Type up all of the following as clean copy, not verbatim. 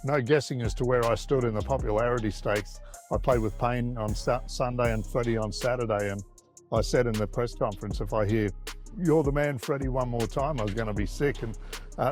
no guessing as to where I stood in the popularity stakes. I played with Payne on Sunday and Freddie on Saturday, and I said in the press conference, if I hear, "You're the man, Freddie," one more time, I was going to be sick. And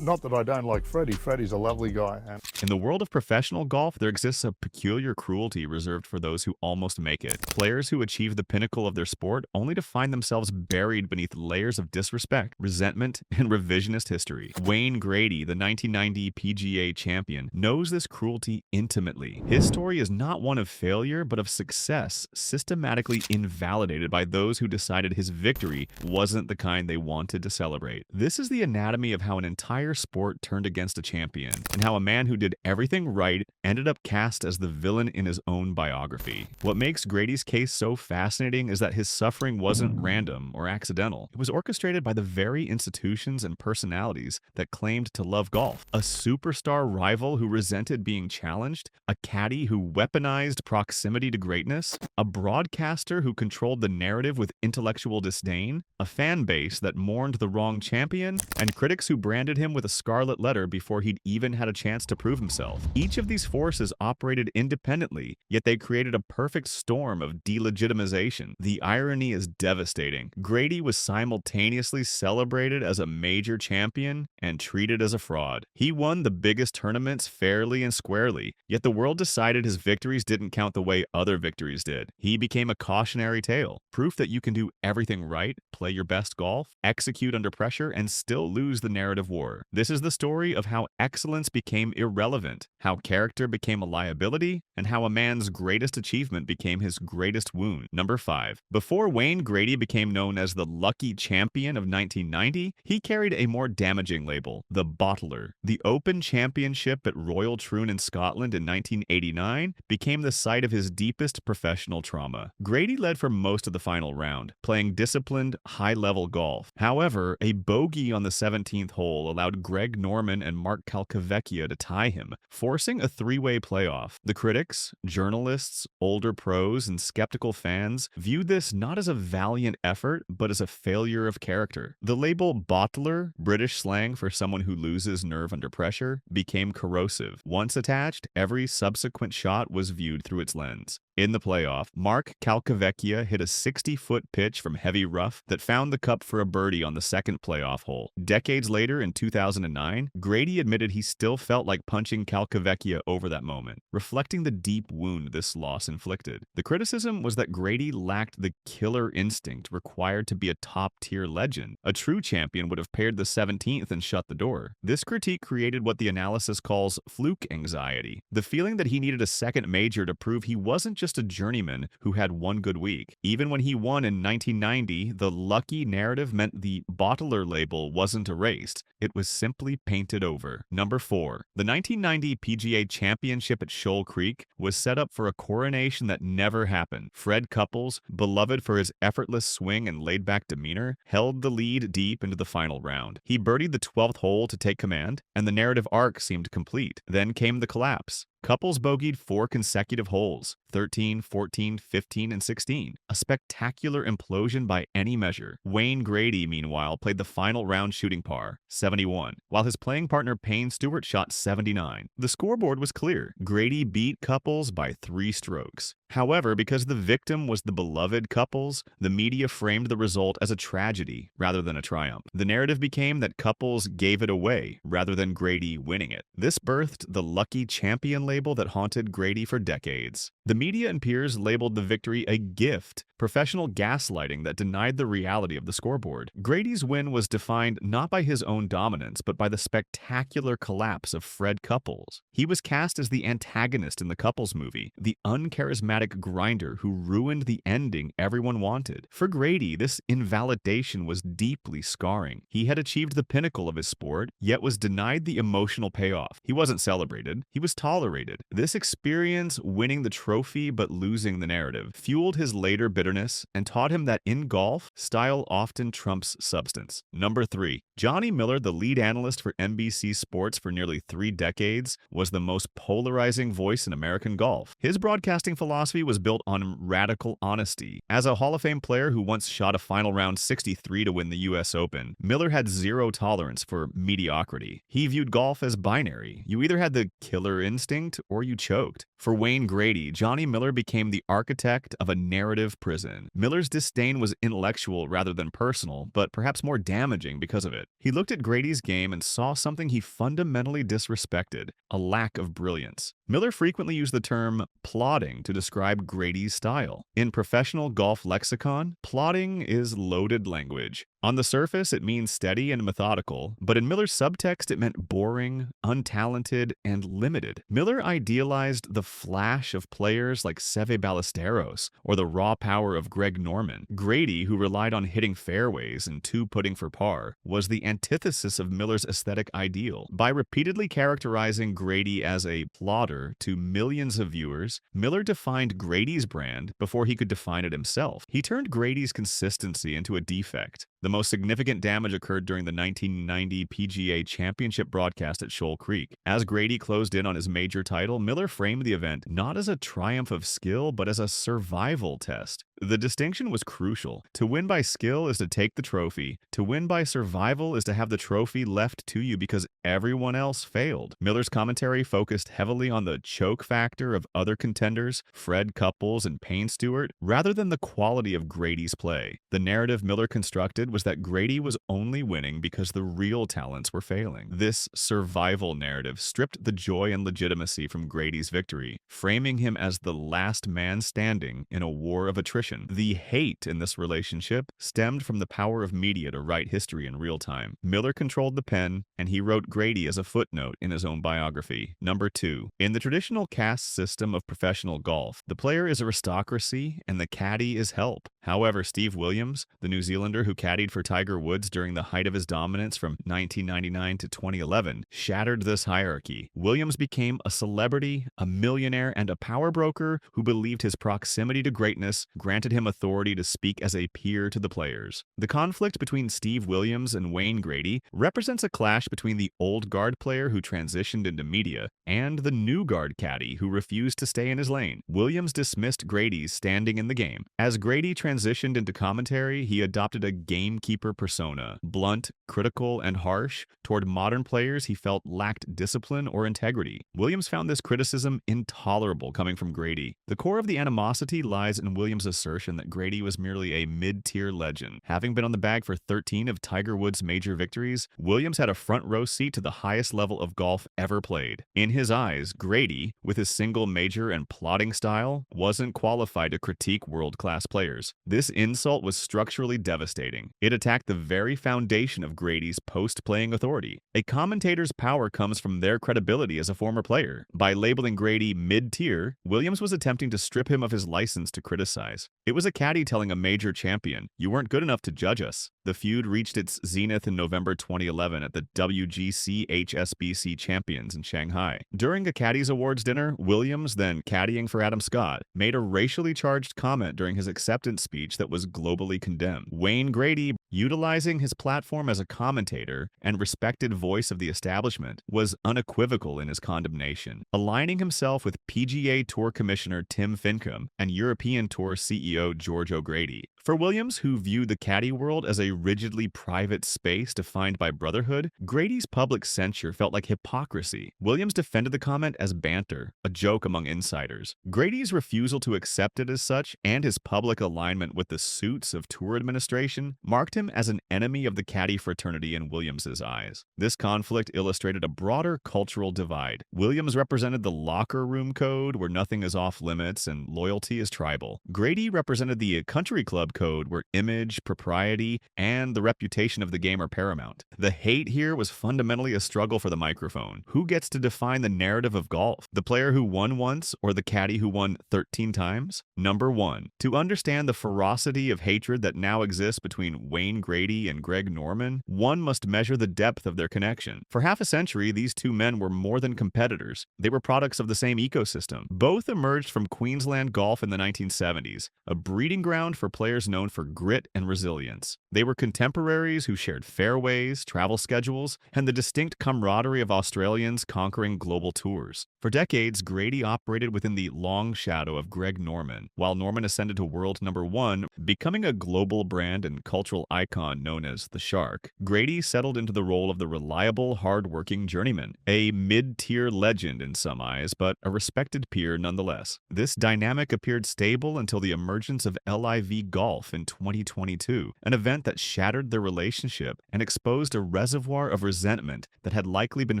not that I don't like Freddie. Freddie's a lovely guy. And In the world of professional golf, there exists a peculiar cruelty reserved for those who almost make it. Players who achieve the pinnacle of their sport only to find themselves buried beneath layers of disrespect, resentment, and revisionist history. Wayne Grady, the 1990 PGA champion, knows this cruelty intimately. His story is not one of failure, but of success, systematically invalidated by those who decided his victory wasn't the kind they wanted to celebrate. This is the anatomy of how an entire sport turned against a champion, and how a man who did everything right ended up cast as the villain in his own biography. What makes Grady's case so fascinating is that his suffering wasn't random or accidental. It was orchestrated by the very institutions and personalities that claimed to love golf. A superstar rival who resented being challenged, a caddy who weaponized proximity to greatness, a broadcaster who controlled the narrative with intellectual disdain, a fan base that mourned the wrong champion, and critics who branded him with a scarlet letter before he'd even had a chance to prove himself. Each of these forces operated independently, yet they created a perfect storm of delegitimization. The irony is devastating. Grady was simultaneously celebrated as a major champion and treated as a fraud. He won the biggest tournaments fairly and squarely, yet the world decided his victories didn't count the way other victories did. He became a cautionary tale, proof that you can do everything right, play your best golf, execute under pressure, and still lose the narrative war. This is the story of how excellence became irrelevant, how character became a liability, and how a man's greatest achievement became his greatest wound. Number 5. Before Wayne Grady became known as the Lucky Champion of 1990, he carried a more damaging label, the Bottler. The Open Championship at Royal Troon in Scotland in 1989 became the site of his deepest professional trauma. Grady led for most of the final round, playing disciplined, high-level golf. However, a bogey on the 17th hole allowed Greg Norman and Mark Calcavecchia to tie him, forcing a three-way playoff. The critics, journalists, older pros, and skeptical fans viewed this not as a valiant effort, but as a failure of character. The label bottler, British slang for someone who loses nerve under pressure, became corrosive. Once attached, every subsequent shot was viewed through its lens. In the playoff, Mark Calcavecchia hit a 60-foot pitch from heavy rough that found the cup for a birdie on the second playoff hole. Decades later, in 2009, Grady admitted he still felt like punching Calcavecchia over that moment, reflecting the deep wound this loss inflicted. The criticism was that Grady lacked the killer instinct required to be a top-tier legend. A true champion would have paired the 17th and shut the door. This critique created what the analysis calls fluke anxiety, the feeling that he needed a second major to prove he wasn't just a journeyman who had one good week. Even when he won in 1990, the lucky narrative meant the bottler label wasn't erased. It was simply painted over. Number 4. The 1990 PGA Championship at Shoal Creek was set up for a coronation that never happened. Fred Couples, beloved for his effortless swing and laid-back demeanor, held the lead deep into the final round. He birdied the 12th hole to take command, and the narrative arc seemed complete. Then came the collapse. Couples bogeyed 4 consecutive holes, 13, 14, 15, and 16. A spectacular implosion by any measure. Wayne Grady, meanwhile, played the final round shooting par, 71, while his playing partner Payne Stewart shot 79. The scoreboard was clear. Grady beat Couples by 3 strokes. However, because the victim was the beloved Couples, the media framed the result as a tragedy rather than a triumph. The narrative became that Couples gave it away rather than Grady winning it. This birthed the Lucky Champion label that haunted Grady for decades. The media and peers labeled the victory a gift, professional gaslighting that denied the reality of the scoreboard. Grady's win was defined not by his own dominance, but by the spectacular collapse of Fred Couples. He was cast as the antagonist in the Couples movie, the uncharismatic grinder who ruined the ending everyone wanted. For Grady, this invalidation was deeply scarring. He had achieved the pinnacle of his sport, yet was denied the emotional payoff. He wasn't celebrated, he was tolerated. This experience, winning the trophy but losing the narrative, fueled his later bitter bitterness and taught him that in golf, style often trumps substance. Number 3. Johnny Miller, the lead analyst for NBC Sports for nearly 3 decades, was the most polarizing voice in American golf. His broadcasting philosophy was built on radical honesty. As a Hall of Fame player who once shot a final round 63 to win the U.S. Open, Miller had zero tolerance for mediocrity. He viewed golf as binary. You either had the killer instinct or you choked. For Wayne Grady, Johnny Miller became the architect of a narrative prison. Miller's disdain was intellectual rather than personal, but perhaps more damaging because of it. He looked at Grady's game and saw something he fundamentally disrespected: a lack of brilliance. Miller frequently used the term plodding to describe Grady's style. In professional golf lexicon, plodding is loaded language. On the surface, it means steady and methodical, but in Miller's subtext, it meant boring, untalented, and limited. Miller idealized the flash of players like Seve Ballesteros or the raw power of Greg Norman. Grady, who relied on hitting fairways and two-putting for par, was the antithesis of Miller's aesthetic ideal. By repeatedly characterizing Grady as a plodder to millions of viewers, Miller defined Grady's brand before he could define it himself. He turned Grady's consistency into a defect. The most significant damage occurred during the 1990 PGA Championship broadcast at Shoal Creek. As Grady closed in on his major title, Miller framed the event not as a triumph of skill, but as a survival test. The distinction was crucial. To win by skill is to take the trophy. To win by survival is to have the trophy left to you because everyone else failed. Miller's commentary focused heavily on the choke factor of other contenders, Fred Couples and Payne Stewart, rather than the quality of Grady's play. The narrative Miller constructed was that Grady was only winning because the real talents were failing. This survival narrative stripped the joy and legitimacy from Grady's victory, framing him as the last man standing in a war of attrition. The hate in this relationship stemmed from the power of media to write history in real time. Miller controlled the pen, and he wrote Grady as a footnote in his own biography. Number 2. In the traditional caste system of professional golf, the player is aristocracy and the caddy is help. However, Steve Williams, the New Zealander who caddied for Tiger Woods during the height of his dominance from 1999 to 2011, shattered this hierarchy. Williams became a celebrity, a millionaire, and a power broker who believed his proximity to greatness granted him authority to speak as a peer to the players. The conflict between Steve Williams and Wayne Grady represents a clash between the old guard player who transitioned into media and the new guard caddy who refused to stay in his lane. Williams dismissed Grady's standing in the game. As Grady transitioned into commentary, he adopted a gamekeeper persona, blunt, critical, and harsh. Toward modern players he felt lacked discipline or integrity. Williams found this criticism intolerable coming from Grady. The core of the animosity lies in Williams' assertion that Grady was merely a mid-tier legend. Having been on the bag for 13 of Tiger Woods' major victories, Williams had a front row seat to the highest level of golf ever played. In his eyes, Grady, with his single major and plodding style, wasn't qualified to critique world-class players. This insult was structurally devastating. It attacked the very foundation of Grady's post-playing authority. A commentator's power comes from their credibility as a former player. By labeling Grady mid-tier, Williams was attempting to strip him of his license to criticize. It was a caddy telling a major champion, "You weren't good enough to judge us." The feud reached its zenith in November 2011 at the WGC HSBC Champions in Shanghai. During a caddies awards dinner, Williams, then caddying for Adam Scott, made a racially charged comment during his acceptance speech that was globally condemned. Wayne Grady, utilizing his platform as a commentator and respected voice of the establishment, was unequivocal in his condemnation, aligning himself with PGA Tour Commissioner Tim Finchem and European Tour CEO George O'Grady. For Williams, who viewed the caddy world as a rigidly private space defined by brotherhood, Grady's public censure felt like hypocrisy. Williams defended the comment as banter, a joke among insiders. Grady's refusal to accept it as such, and his public alignment with the suits of tour administration, marked him as an enemy of the caddy fraternity in Williams's eyes. This conflict illustrated a broader cultural divide. Williams represented the locker room code, where nothing is off limits and loyalty is tribal. Grady represented the country club code where image, propriety, and the reputation of the game are paramount. The hate here was fundamentally a struggle for the microphone. Who gets to define the narrative of golf? The player who won once or the caddy who won 13 times? Number 1. To understand the ferocity of hatred that now exists between Wayne Grady and Greg Norman, one must measure the depth of their connection. For half a century, these two men were more than competitors. They were products of the same ecosystem. Both emerged from Queensland golf in the 1970s, a breeding ground for players known for grit and resilience. They were contemporaries who shared fairways, travel schedules, and the distinct camaraderie of Australians conquering global tours. For decades, Grady operated within the long shadow of Greg Norman, while Norman ascended to world number 1, becoming a global brand and cultural icon known as the Shark. Grady settled into the role of the reliable, hard-working journeyman, a mid-tier legend in some eyes, but a respected peer nonetheless. This dynamic appeared stable until the emergence of LIV Golf in 2022, an event that shattered their relationship and exposed a reservoir of resentment that had likely been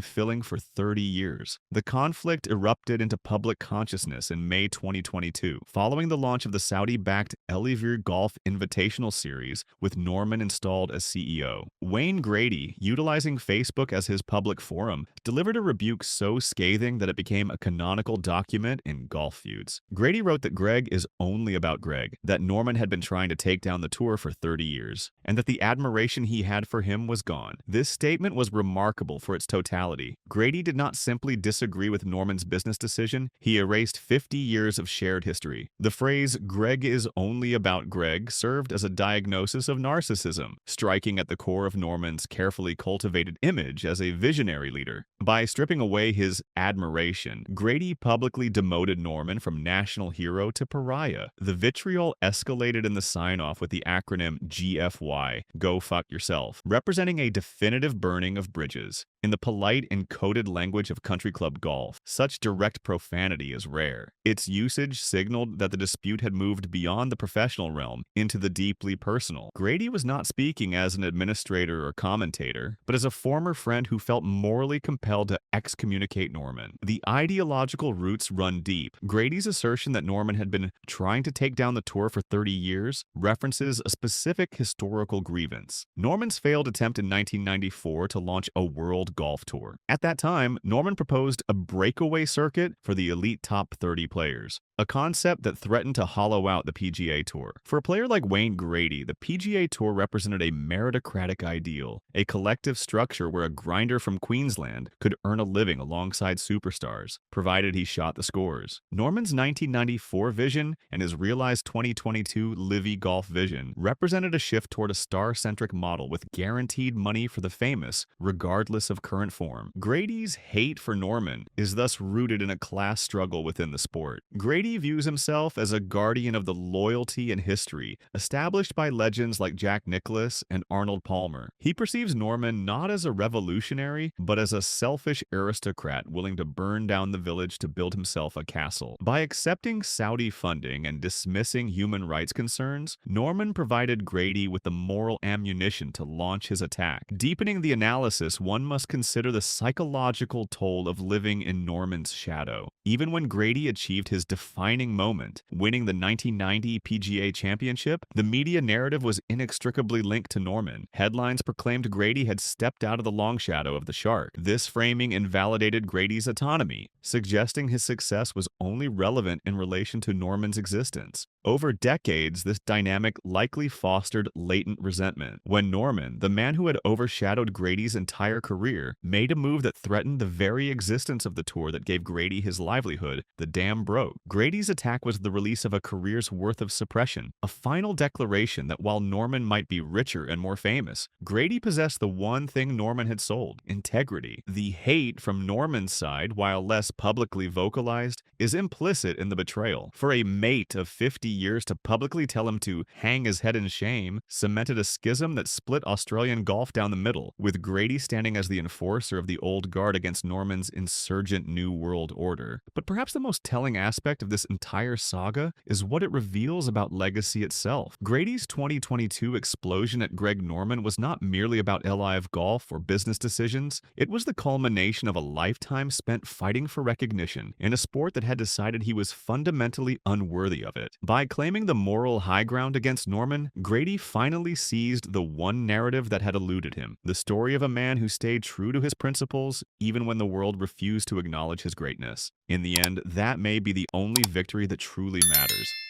filling for 30 years. The conflict erupted into public consciousness in May 2022, following the launch of the Saudi-backed LIV Golf Invitational Series with Norman installed as CEO. Wayne Grady, utilizing Facebook as his public forum, delivered a rebuke so scathing that it became a canonical document in golf feuds. Grady wrote that Greg is only about Greg, that Norman had been trying to take down the tour for 30 years, and that the admiration he had for him was gone. This statement was remarkable for its totality. Grady did not simply disagree with Norman's business decision, he erased 50 years of shared history. The phrase, "Greg is only about Greg," served as a diagnosis of narcissism, striking at the core of Norman's carefully cultivated image as a visionary leader. By stripping away his admiration, Grady publicly demoted Norman from national hero to pariah. The vitriol escalated in the sign-off with the acronym GFY, Go Fuck Yourself, representing a definitive burning of bridges. In the polite, encoded language of country club golf, such direct profanity is rare. Its usage signaled that the dispute had moved beyond the professional realm into the deeply personal. Grady was not speaking as an administrator or commentator, but as a former friend who felt morally compelled to excommunicate Norman. The ideological roots run deep. Grady's assertion that Norman had been trying to take down the tour for 30 years references a specific historical grievance. Norman's failed attempt in 1994 to launch a world golf tour. At that time, Norman proposed a breakaway circuit for the elite top 30 players, a concept that threatened to hollow out the PGA Tour. For a player like Wayne Grady, the PGA Tour represented a meritocratic ideal, a collective structure where a grinder from Queensland could earn a living alongside superstars, provided he shot the scores. Norman's 1994 vision and his realized 2022 LIV Golf vision represented a shift toward a star-centric model with guaranteed money for the famous, regardless of current form. Grady's hate for Norman is thus rooted in a class struggle within the sport. Grady views himself as a guardian of the loyalty and history established by legends like Jack Nicklaus and Arnold Palmer. He perceives Norman not as a revolutionary, but as a selfish aristocrat willing to burn down the village to build himself a castle. By accepting Saudi funding and dismissing human rights concerns, Norman provided Grady with the moral ammunition to launch his attack. Deepening the analysis, one must consider the psychological toll of living in Norman's shadow. Even when Grady achieved his defining moment, winning the 1990 PGA Championship, the media narrative was inextricably linked to Norman. Headlines proclaimed Grady had stepped out of the long shadow of the Shark. This framing invalidated Grady's autonomy, suggesting his success was only relevant in relation to Norman's existence. Over decades, this dynamic likely fostered latent resentment. When Norman, the man who had overshadowed Grady's entire career, made a move that threatened the very existence of the tour that gave Grady his livelihood, the dam broke. Grady's attack was the release of a career's worth of suppression, a final declaration that while Norman might be richer and more famous, Grady possessed the one thing Norman had sold: integrity. The hate from Norman's side, while less publicly vocalized, is implicit in the betrayal. For a mate of 50 years to publicly tell him to hang his head in shame cemented a schism that split Australian golf down the middle, with Grady standing as the enforcer of the old guard against Norman's insurgent New World Order. But perhaps the most telling aspect of this entire saga is what it reveals about legacy itself. Grady's 2022 explosion at Greg Norman was not merely about LIV Golf or business decisions, it was the culmination of a lifetime spent fighting for recognition in a sport that had decided he was fundamentally unworthy of it. By claiming the moral high high ground against Norman, Grady finally seized the one narrative that had eluded him, the story of a man who stayed true to his principles even when the world refused to acknowledge his greatness. In the end, that may be the only victory that truly matters.